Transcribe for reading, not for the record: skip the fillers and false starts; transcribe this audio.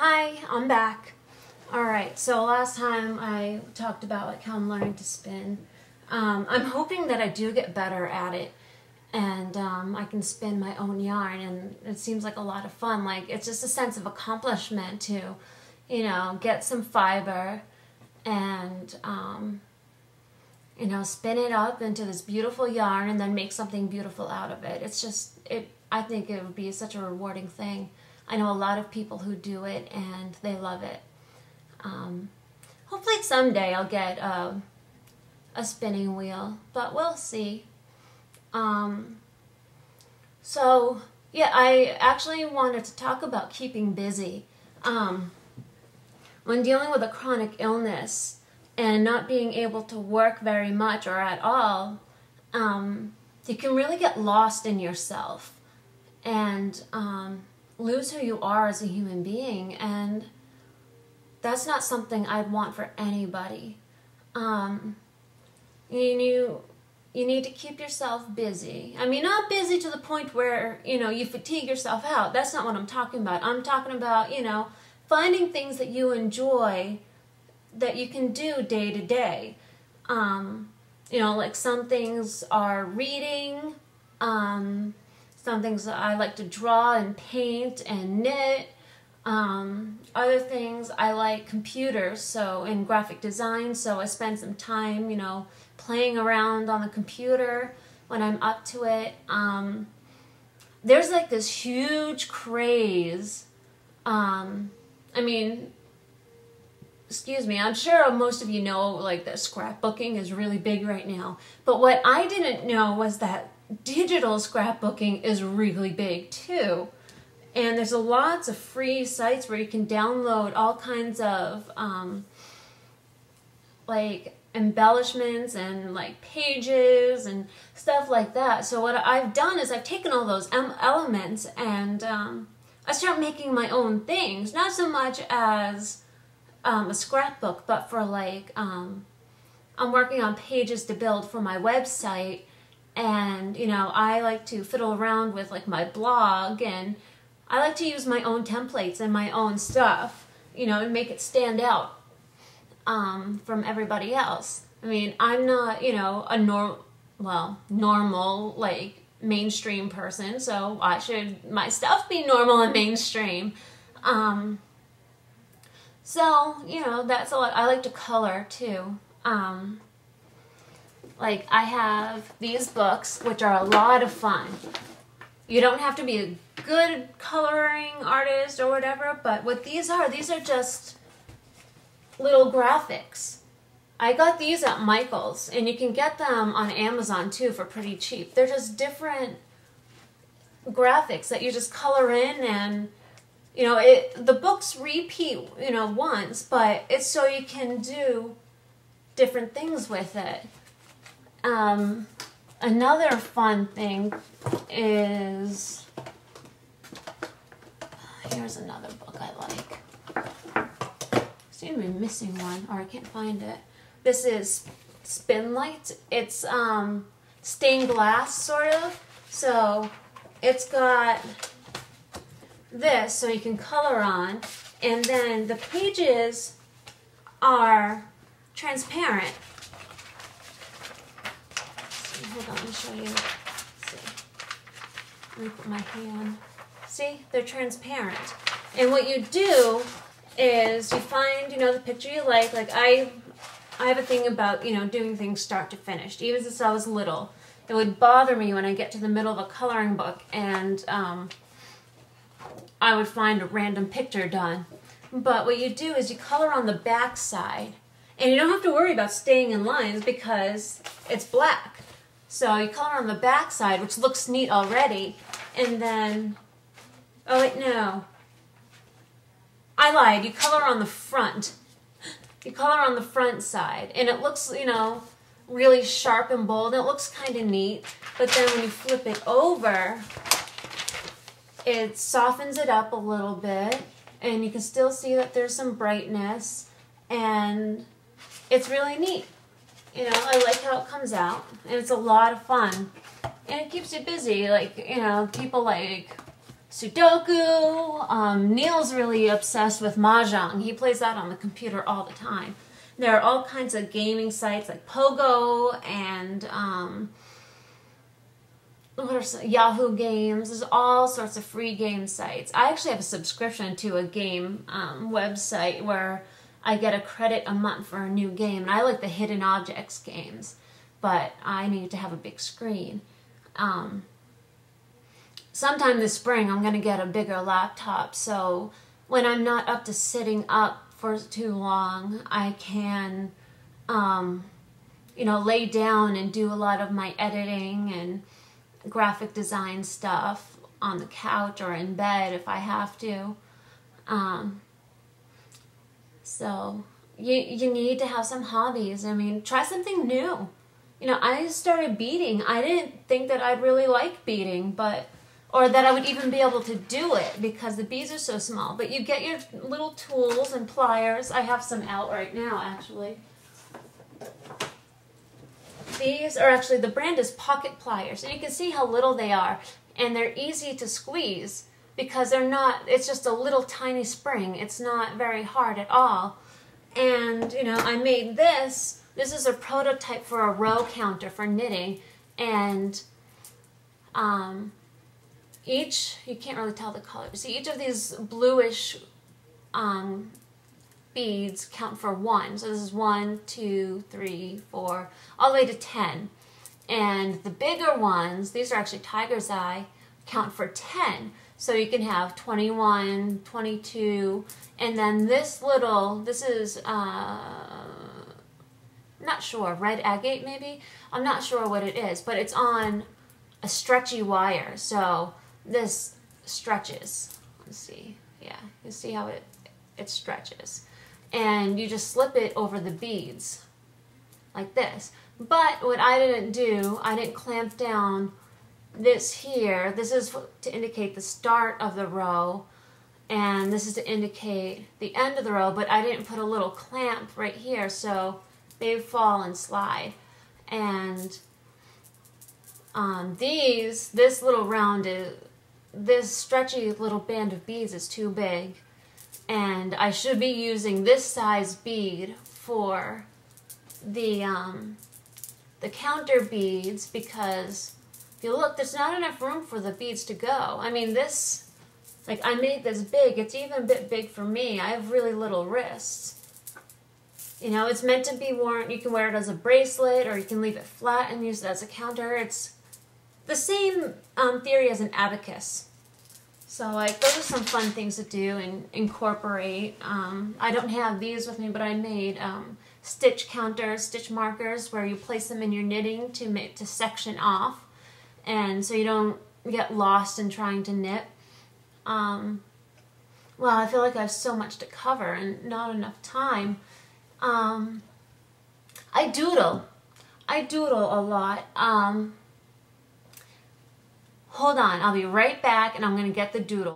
Hi, I'm back. Alright, so last time I talked about like how I'm learning to spin. I'm hoping that I do get better at it and I can spin my own yarn, and it seems like a lot of fun. Like, it's just a sense of accomplishment to, get some fiber and, spin it up into this beautiful yarn and then make something beautiful out of it. I think it would be such a rewarding thing. I know a lot of people who do it and they love it. Hopefully someday I'll get a spinning wheel, but we'll see. So yeah, I actually wanted to talk about keeping busy. When dealing with a chronic illness and not being able to work very much or at all, you can really get lost in yourself and lose who you are as a human being, and that's not something I'd want for anybody. You need to keep yourself busy. I mean, not busy to the point where, you fatigue yourself out. That's not what I'm talking about. I'm talking about, finding things that you enjoy that you can do day to day. Like some things are reading, some things that I like to draw and paint and knit. Other things I like computers, so in graphic design, so I spend some time, playing around on the computer when I'm up to it. There's like this huge craze. Excuse me, I'm sure most of you know like that scrapbooking is really big right now. But what I didn't know was that digital scrapbooking is really big too. And there's lots of free sites where you can download all kinds of like embellishments and like pages and stuff like that. So what I've done is I've taken all those elements and I start making my own things. Not so much as a scrapbook, but for like I'm working on pages to build for my website, and I like to fiddle around with like my blog, and I like to use my own templates and my own stuff, and make it stand out from everybody else. I mean, I'm not, a normal, like, mainstream person, so why should my stuff be normal and mainstream? So, that's a lot. I like to color, too. Like, I have these books, which are a lot of fun. You don't have to be a good coloring artist or whatever, but what these are just little graphics. I got these at Michael's, and you can get them on Amazon too for pretty cheap. They're just different graphics that you just color in, and the books repeat once, but it's so you can do different things with it. Another fun thing is, here's another book I like. Seem to be missing one, or I can't find it. This is Spin Light. It's stained glass, sort of. So it's got this, so you can color on, and then the pages are transparent. Hold on, let me show you. Let's see. Let me put my hand. See, they're transparent. And what you do is you find, the picture you like. Like I have a thing about, doing things start to finish. Even since I was little, it would bother me when I get to the middle of a coloring book and I would find a random picture done. But what you do is you color on the back side, and you don't have to worry about staying in lines because it's black. So you color on the back side, which looks neat already, and then, oh wait, no. I lied, you color on the front. You color on the front side, and it looks, really sharp and bold, and it looks kind of neat, but then when you flip it over, it softens it up a little bit, and you can still see that there's some brightness, and it's really neat. I like how it comes out, and it's a lot of fun, and it keeps you busy. Like, people like Sudoku. Neil's really obsessed with Mahjong. He plays that on the computer all the time. There are all kinds of gaming sites like Pogo and what are some, Yahoo Games. There's all sorts of free game sites. I actually have a subscription to a game website where I get a credit a month for a new game. And I like the hidden objects games, but I need to have a big screen. Sometime this spring I'm going to get a bigger laptop, so when I'm not up to sitting up for too long, I can, you know, lay down and do a lot of my editing and graphic design stuff on the couch or in bed if I have to. So you need to have some hobbies. I mean, try something new. You know, I started beading. I didn't think that I'd really like beading, or that I would even be able to do it because the beads are so small. But you get your little tools and pliers. I have some out right now, actually. These are actually, the brand is Pocket Pliers. And you can see how little they are. And they're easy to squeeze because they're not, it's just a little tiny spring. It's not very hard at all. And, you know, I made this. This is a prototype for a row counter for knitting. And, you can't really tell the color. See, each of these bluish beads count for 1. So this is 1, 2, 3, 4, all the way to 10. And the bigger ones, these are actually tiger's eye, count for 10. So you can have 21, 22, and then this is, not sure, red agate maybe? I'm not sure what it is, but it's on a stretchy wire. So this stretches. Let's see. Yeah, you see how it stretches. And you just slip it over the beads like this. But what I didn't do, I didn't clamp down this here. This is to indicate the start of the row, and this is to indicate the end of the row, but I didn't put a little clamp right here, so they fall and slide. And this little round this stretchy little band of beads is too big, and I should be using this size bead for the counter beads, because if you look, there's not enough room for the beads to go. I mean, this, like, I made this big. It's even a bit big for me. I have really little wrists. You know, it's meant to be worn. You can wear it as a bracelet, or you can leave it flat and use it as a counter. It's the same theory as an abacus. So, like, those are some fun things to do and incorporate. I don't have these with me, but I made stitch counters, stitch markers, where you place them in your knitting to section off, and so you don't get lost in trying to knit. Well, I feel like I have so much to cover and not enough time. I doodle a lot. Hold on, I'll be right back, and I'm going to get the doodle.